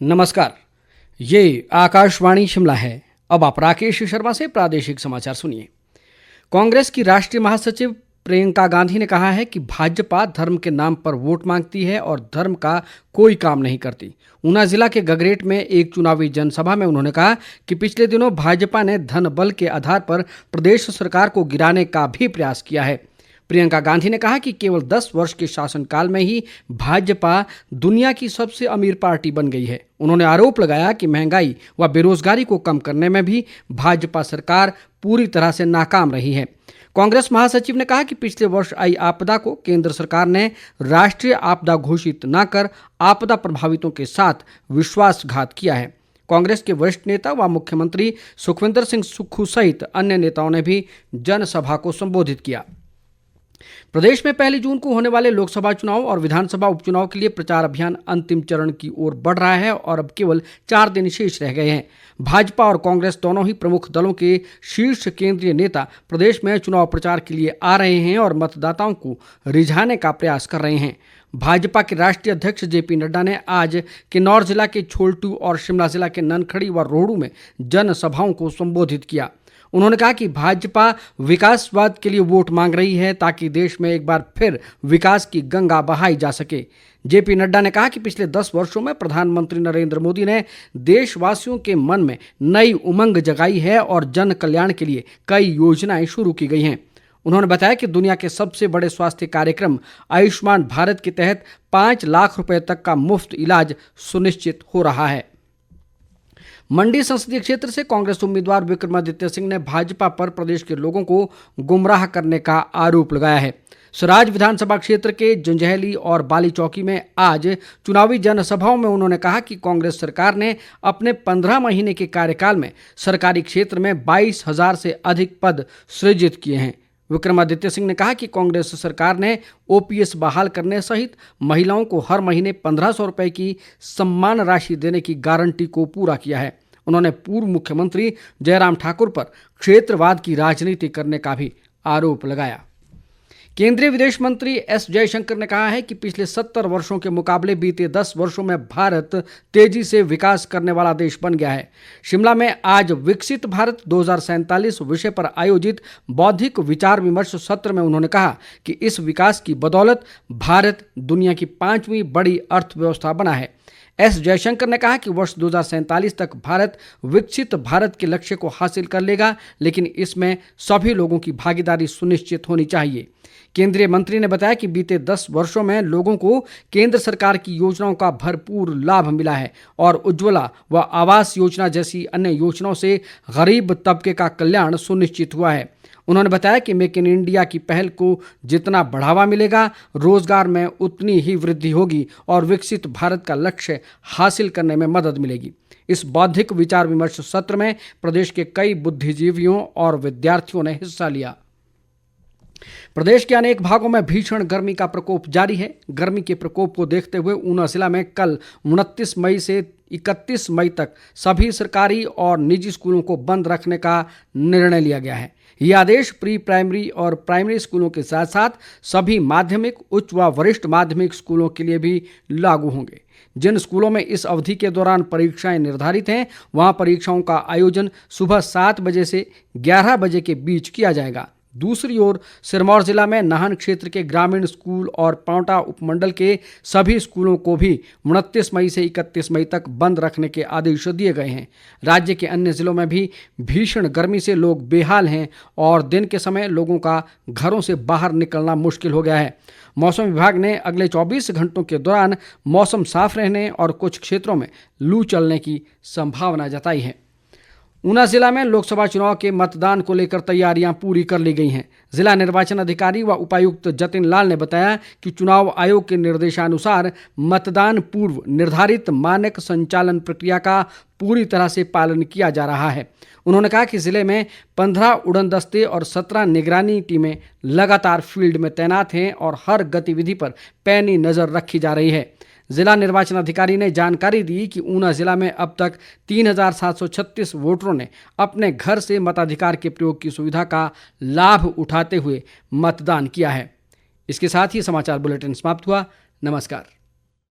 नमस्कार, ये आकाशवाणी शिमला है। अब आप राकेश शर्मा से प्रादेशिक समाचार सुनिए। कांग्रेस की राष्ट्रीय महासचिव प्रियंका गांधी ने कहा है कि भाजपा धर्म के नाम पर वोट मांगती है और धर्म का कोई काम नहीं करती। ऊना जिला के गगरेट में एक चुनावी जनसभा में उन्होंने कहा कि पिछले दिनों भाजपा ने धन बल के आधार पर प्रदेश सरकार को गिराने का भी प्रयास किया है। प्रियंका गांधी ने कहा कि केवल 10 वर्ष के शासनकाल में ही भाजपा दुनिया की सबसे अमीर पार्टी बन गई है। उन्होंने आरोप लगाया कि महंगाई व बेरोजगारी को कम करने में भी भाजपा सरकार पूरी तरह से नाकाम रही है। कांग्रेस महासचिव ने कहा कि पिछले वर्ष आई आपदा को केंद्र सरकार ने राष्ट्रीय आपदा घोषित न कर आपदा प्रभावितों के साथ विश्वासघात किया है। कांग्रेस के वरिष्ठ नेता व मुख्यमंत्री सुखविंदर सिंह सुक्खू सहित अन्य नेताओं ने भी जनसभा को संबोधित किया। प्रदेश में 1 जून को होने वाले लोकसभा चुनाव और विधानसभा उपचुनाव के लिए प्रचार अभियान अंतिम चरण की ओर बढ़ रहा है और अब केवल 4 दिन शेष रह गए हैं। भाजपा और कांग्रेस दोनों ही प्रमुख दलों के शीर्ष केंद्रीय नेता प्रदेश में चुनाव प्रचार के लिए आ रहे हैं और मतदाताओं को रिझाने का प्रयास कर रहे हैं। भाजपा के राष्ट्रीय अध्यक्ष जेपी नड्डा ने आज किन्नौर जिला के छोलटू और शिमला जिला के ननखड़ी व रोहडू में जनसभाओं को संबोधित किया। उन्होंने कहा कि भाजपा विकासवाद के लिए वोट मांग रही है ताकि देश में एक बार फिर विकास की गंगा बहाई जा सके। जेपी नड्डा ने कहा कि पिछले 10 वर्षों में प्रधानमंत्री नरेंद्र मोदी ने देशवासियों के मन में नई उमंग जगाई है और जन कल्याण के लिए कई योजनाएं शुरू की गई हैं। उन्होंने बताया कि दुनिया के सबसे बड़े स्वास्थ्य कार्यक्रम आयुष्मान भारत के तहत 5 लाख रुपए तक का मुफ्त इलाज सुनिश्चित हो रहा है। मंडी संसदीय क्षेत्र से कांग्रेस उम्मीदवार विक्रमादित्य सिंह ने भाजपा पर प्रदेश के लोगों को गुमराह करने का आरोप लगाया है। सराज विधानसभा क्षेत्र के जंजैहली और बाली चौकी में आज चुनावी जनसभाओं में उन्होंने कहा कि कांग्रेस सरकार ने अपने 15 महीने के कार्यकाल में सरकारी क्षेत्र में 22,000 से अधिक पद सृजित किए हैं। विक्रमादित्य सिंह ने कहा कि कांग्रेस सरकार ने ओपीएस बहाल करने सहित महिलाओं को हर महीने 1,500 रुपए की सम्मान राशि देने की गारंटी को पूरा किया है। उन्होंने पूर्व मुख्यमंत्री जयराम ठाकुर पर क्षेत्रवाद की राजनीति करने का भी आरोप लगाया। केंद्रीय विदेश मंत्री एस जयशंकर ने कहा है कि पिछले 70 वर्षों के मुकाबले बीते 10 वर्षों में भारत तेजी से विकास करने वाला देश बन गया है। शिमला में आज विकसित भारत 2047 विषय पर आयोजित बौद्धिक विचार विमर्श सत्र में उन्होंने कहा कि इस विकास की बदौलत भारत दुनिया की 5वीं बड़ी अर्थव्यवस्था बना है। एस जयशंकर ने कहा कि वर्ष 2047 तक भारत विकसित भारत के लक्ष्य को हासिल कर लेगा, लेकिन इसमें सभी लोगों की भागीदारी सुनिश्चित होनी चाहिए। केंद्रीय मंत्री ने बताया कि बीते 10 वर्षों में लोगों को केंद्र सरकार की योजनाओं का भरपूर लाभ मिला है और उज्ज्वला व आवास योजना जैसी अन्य योजनाओं से गरीब तबके का कल्याण सुनिश्चित हुआ है। उन्होंने बताया कि मेक इन इंडिया की पहल को जितना बढ़ावा मिलेगा, रोजगार में उतनी ही वृद्धि होगी और विकसित भारत का लक्ष्य हासिल करने में मदद मिलेगी। इस बौद्धिक विचार विमर्श सत्र में प्रदेश के कई बुद्धिजीवियों और विद्यार्थियों ने हिस्सा लिया। प्रदेश के अनेक भागों में भीषण गर्मी का प्रकोप जारी है। गर्मी के प्रकोप को देखते हुए ऊना जिला में कल 29 मई से 31 मई तक सभी सरकारी और निजी स्कूलों को बंद रखने का निर्णय लिया गया है। ये आदेश प्री प्राइमरी और प्राइमरी स्कूलों के साथ साथ सभी माध्यमिक, उच्च व वरिष्ठ माध्यमिक स्कूलों के लिए भी लागू होंगे। जिन स्कूलों में इस अवधि के दौरान परीक्षाएं निर्धारित हैं, वहां परीक्षाओं का आयोजन सुबह 7 बजे से 11 बजे के बीच किया जाएगा। दूसरी ओर सिरमौर जिला में नाहन क्षेत्र के ग्रामीण स्कूल और पांवटा उपमंडल के सभी स्कूलों को भी 29 मई से 31 मई तक बंद रखने के आदेश दिए गए हैं। राज्य के अन्य जिलों में भी भीषण गर्मी से लोग बेहाल हैं और दिन के समय लोगों का घरों से बाहर निकलना मुश्किल हो गया है। मौसम विभाग ने अगले 24 घंटों के दौरान मौसम साफ रहने और कुछ क्षेत्रों में लू चलने की संभावना जताई है। ऊना जिला में लोकसभा चुनाव के मतदान को लेकर तैयारियां पूरी कर ली गई हैं। जिला निर्वाचन अधिकारी व उपायुक्त जतिन लाल ने बताया कि चुनाव आयोग के निर्देशानुसार मतदान पूर्व निर्धारित मानक संचालन प्रक्रिया का पूरी तरह से पालन किया जा रहा है। उन्होंने कहा कि जिले में 15 उड़न दस्ते और 17 निगरानी टीमें लगातार फील्ड में तैनात हैं और हर गतिविधि पर पैनी नजर रखी जा रही है। जिला निर्वाचन अधिकारी ने जानकारी दी कि ऊना जिला में अब तक 3,736 वोटरों ने अपने घर से मताधिकार के प्रयोग की सुविधा का लाभ उठाते हुए मतदान किया है। इसके साथ ही समाचार बुलेटिन समाप्त हुआ। नमस्कार।